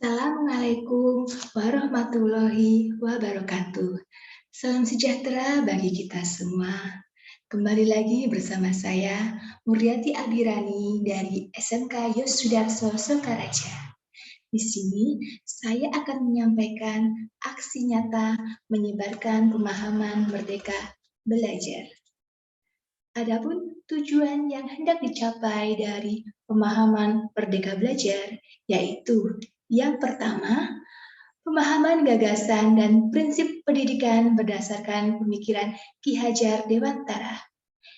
Assalamualaikum warahmatullahi wabarakatuh. Salam sejahtera bagi kita semua. Kembali lagi bersama saya, Muriati Abirani dari SMK Yos Sudarso Sokaraja. Di sini saya akan menyampaikan aksi nyata menyebarkan pemahaman merdeka belajar. Adapun tujuan yang hendak dicapai dari pemahaman merdeka belajar yaitu yang pertama, pemahaman gagasan dan prinsip pendidikan berdasarkan pemikiran Ki Hajar Dewantara.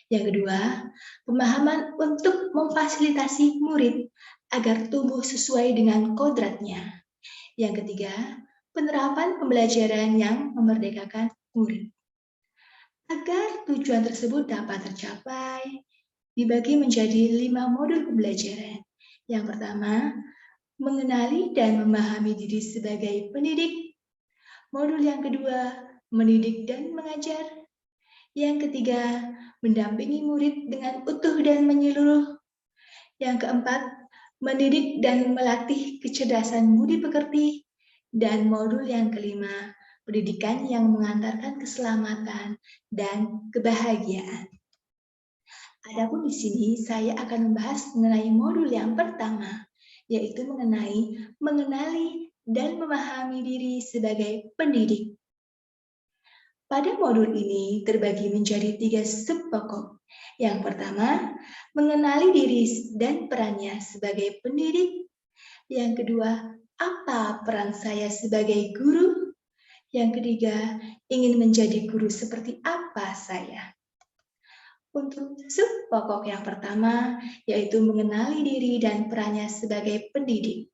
Yang kedua, pemahaman untuk memfasilitasi murid agar tumbuh sesuai dengan kodratnya. Yang ketiga, penerapan pembelajaran yang memerdekakan murid. Agar tujuan tersebut dapat tercapai, dibagi menjadi 5 modul pembelajaran. Yang pertama, mengenali dan memahami diri sebagai pendidik. Modul yang kedua, mendidik dan mengajar. Yang ketiga, mendampingi murid dengan utuh dan menyeluruh. Yang keempat, mendidik dan melatih kecerdasan budi pekerti. Dan modul yang kelima, pendidikan yang mengantarkan keselamatan dan kebahagiaan. Adapun di sini saya akan membahas mengenai modul yang pertama, yaitu mengenali dan memahami diri sebagai pendidik. Pada modul ini terbagi menjadi 3 sub pokok. Yang pertama, mengenali diri dan perannya sebagai pendidik. Yang kedua, apa peran saya sebagai guru? Yang ketiga, ingin menjadi guru seperti apa saya? Untuk sub pokok yang pertama, yaitu mengenali diri dan perannya sebagai pendidik.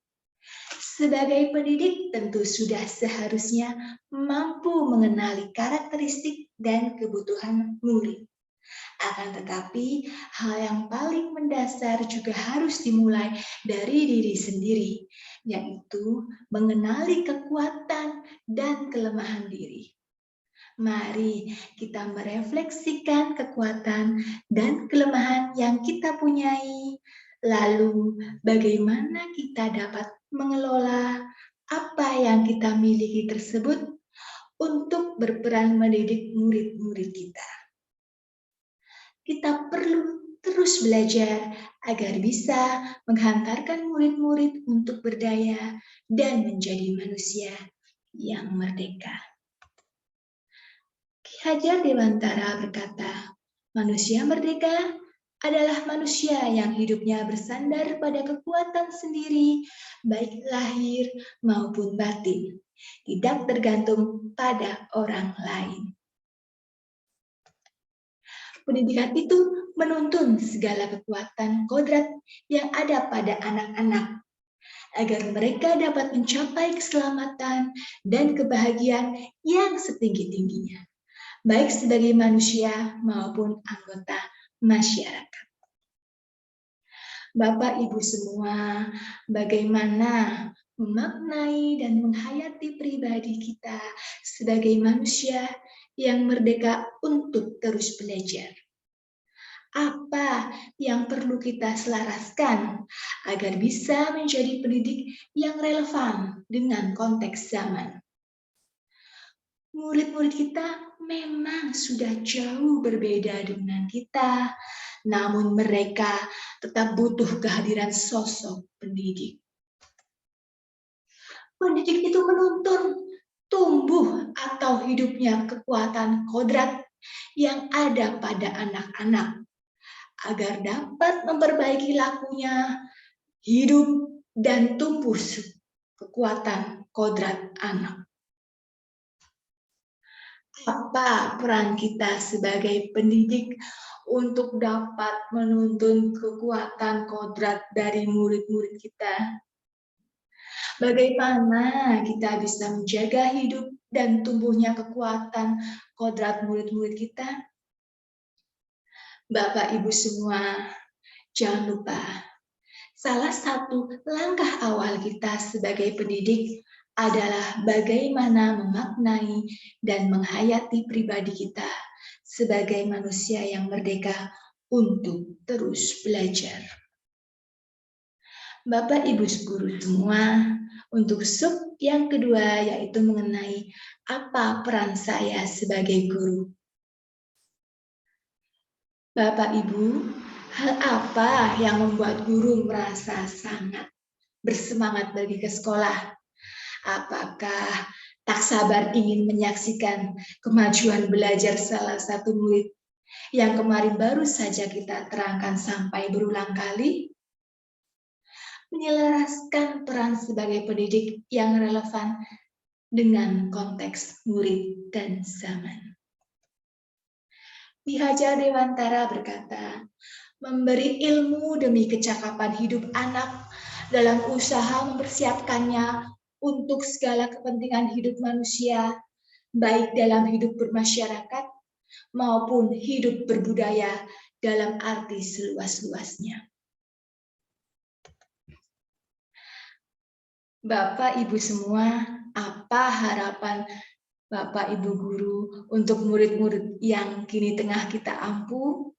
Sebagai pendidik, tentu sudah seharusnya mampu mengenali karakteristik dan kebutuhan murid. Akan tetapi, hal yang paling mendasar juga harus dimulai dari diri sendiri, yaitu mengenali kekuatan dan kelemahan diri. Mari kita merefleksikan kekuatan dan kelemahan yang kita punyai. Lalu, bagaimana kita dapat mengelola apa yang kita miliki tersebut untuk berperan mendidik murid-murid kita. Kita perlu terus belajar agar bisa menghantarkan murid-murid untuk berdaya dan menjadi manusia yang merdeka. Ki Hajar Dewantara berkata, manusia merdeka adalah manusia yang hidupnya bersandar pada kekuatan sendiri, baik lahir maupun batin, tidak tergantung pada orang lain. Pendidikan itu menuntun segala kekuatan kodrat yang ada pada anak-anak, agar mereka dapat mencapai keselamatan dan kebahagiaan yang setinggi-tingginya, baik sebagai manusia maupun anggota masyarakat. Bapak Ibu semua, bagaimana memaknai dan menghayati pribadi kita sebagai manusia yang merdeka untuk terus belajar? Apa yang perlu kita selaraskan agar bisa menjadi pendidik yang relevan dengan konteks zaman? Murid-murid kita memang sudah jauh berbeda dengan kita, namun mereka tetap butuh kehadiran sosok pendidik. Pendidik itu menuntun tumbuh atau hidupnya kekuatan kodrat yang ada pada anak-anak, agar dapat memperbaiki lakunya, hidup, dan tumbuh kekuatan kodrat anak. Apa peran kita sebagai pendidik untuk dapat menuntun kekuatan kodrat dari murid-murid kita? Bagaimana kita bisa menjaga hidup dan tumbuhnya kekuatan kodrat murid-murid kita? Bapak Ibu semua, jangan lupa, salah satu langkah awal kita sebagai pendidik adalah bagaimana memaknai dan menghayati pribadi kita sebagai manusia yang merdeka untuk terus belajar. Bapak Ibu guru semua, untuk sub yang kedua yaitu mengenai apa peran saya sebagai guru. Bapak Ibu, hal apa yang membuat guru merasa sangat bersemangat pergi ke sekolah? Apakah tak sabar ingin menyaksikan kemajuan belajar salah satu murid yang kemarin baru saja kita terangkan sampai berulang kali? Menyelaraskan peran sebagai pendidik yang relevan dengan konteks murid dan zaman. Ki Hajar Dewantara berkata, memberi ilmu demi kecakapan hidup anak dalam usaha mempersiapkannya untuk segala kepentingan hidup manusia, baik dalam hidup bermasyarakat maupun hidup berbudaya dalam arti seluas-luasnya. Bapak Ibu semua, apa harapan Bapak Ibu guru untuk murid-murid yang kini tengah kita ampuh?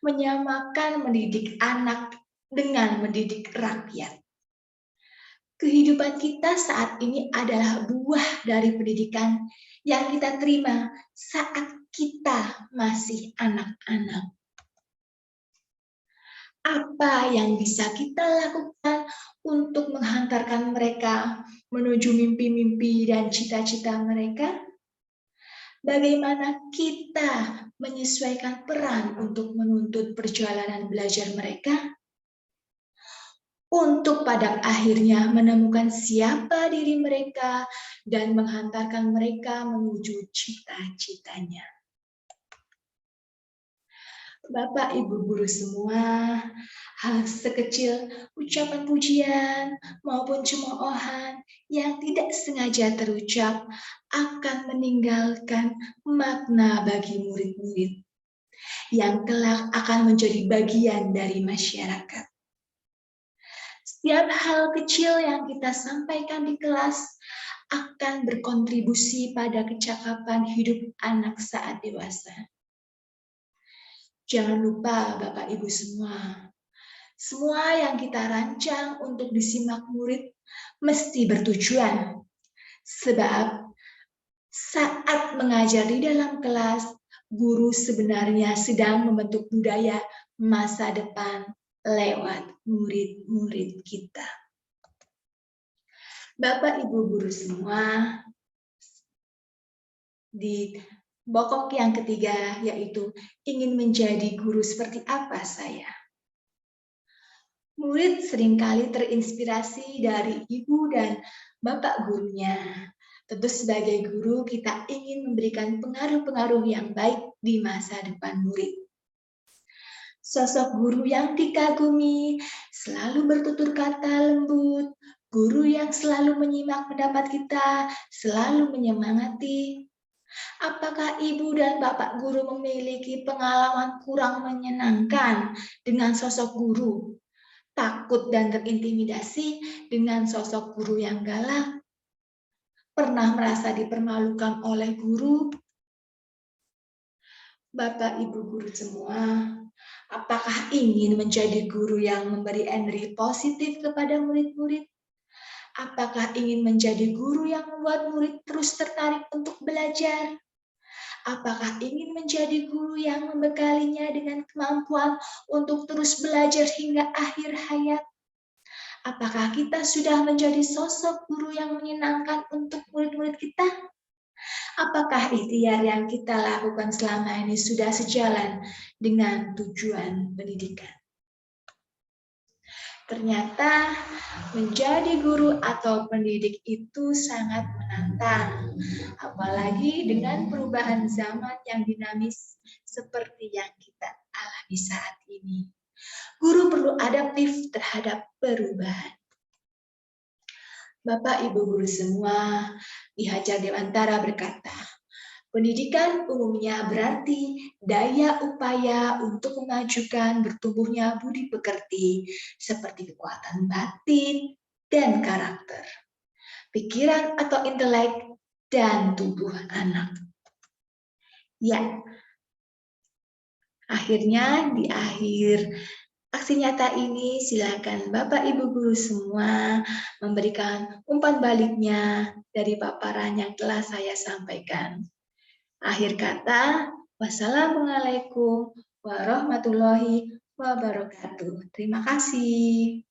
Menyamakan mendidik anak dengan mendidik rakyat. Kehidupan kita saat ini adalah buah dari pendidikan yang kita terima saat kita masih anak-anak. Apa yang bisa kita lakukan untuk menghantarkan mereka menuju mimpi-mimpi dan cita-cita mereka? Bagaimana kita menyesuaikan peran untuk menuntut perjalanan belajar mereka? Untuk pada akhirnya menemukan siapa diri mereka dan menghantarkan mereka menuju cita-citanya. Bapak, Ibu guru semua, hal sekecil ucapan pujian maupun cemoohan yang tidak sengaja terucap akan meninggalkan makna bagi murid-murid yang kelak akan menjadi bagian dari masyarakat. Setiap hal kecil yang kita sampaikan di kelas akan berkontribusi pada kecakapan hidup anak saat dewasa. Jangan lupa Bapak Ibu semua yang kita rancang untuk disimak murid mesti bertujuan. Sebab saat mengajar di dalam kelas, guru sebenarnya sedang membentuk budaya masa depan lewat murid-murid kita. Bapak Ibu guru semua, di pokok yang ketiga yaitu ingin menjadi guru seperti apa saya. Murid seringkali terinspirasi dari ibu dan bapak gurunya. Tentu sebagai guru kita ingin memberikan pengaruh-pengaruh yang baik di masa depan murid. Sosok guru yang dikagumi, selalu bertutur kata lembut, guru yang selalu menyimak pendapat kita, selalu menyemangati. Apakah ibu dan bapak guru memiliki pengalaman kurang menyenangkan dengan sosok guru? Takut dan terintimidasi dengan sosok guru yang galak? Pernah merasa dipermalukan oleh guru? Bapak Ibu guru semua, apakah ingin menjadi guru yang memberi energi positif kepada murid-murid? Apakah ingin menjadi guru yang membuat murid terus tertarik untuk belajar? Apakah ingin menjadi guru yang membekalinya dengan kemampuan untuk terus belajar hingga akhir hayat? Apakah kita sudah menjadi sosok guru yang menyenangkan untuk murid-murid kita? Apakah ikhtiar yang kita lakukan selama ini sudah sejalan dengan tujuan pendidikan? Ternyata menjadi guru atau pendidik itu sangat menantang, apalagi dengan perubahan zaman yang dinamis seperti yang kita alami saat ini. Guru perlu adaptif terhadap perubahan. Bapak Ibu guru semua, Ki Hajar Dewantara berkata, pendidikan umumnya berarti daya upaya untuk memajukan bertumbuhnya budi pekerti seperti kekuatan batin dan karakter, pikiran atau intelek, dan tubuh anak. Ya, akhirnya di akhir aksi nyata ini silakan Bapak Ibu guru semua memberikan umpan baliknya dari paparan yang telah saya sampaikan. Akhir kata, wassalamualaikum warahmatullahi wabarakatuh. Terima kasih.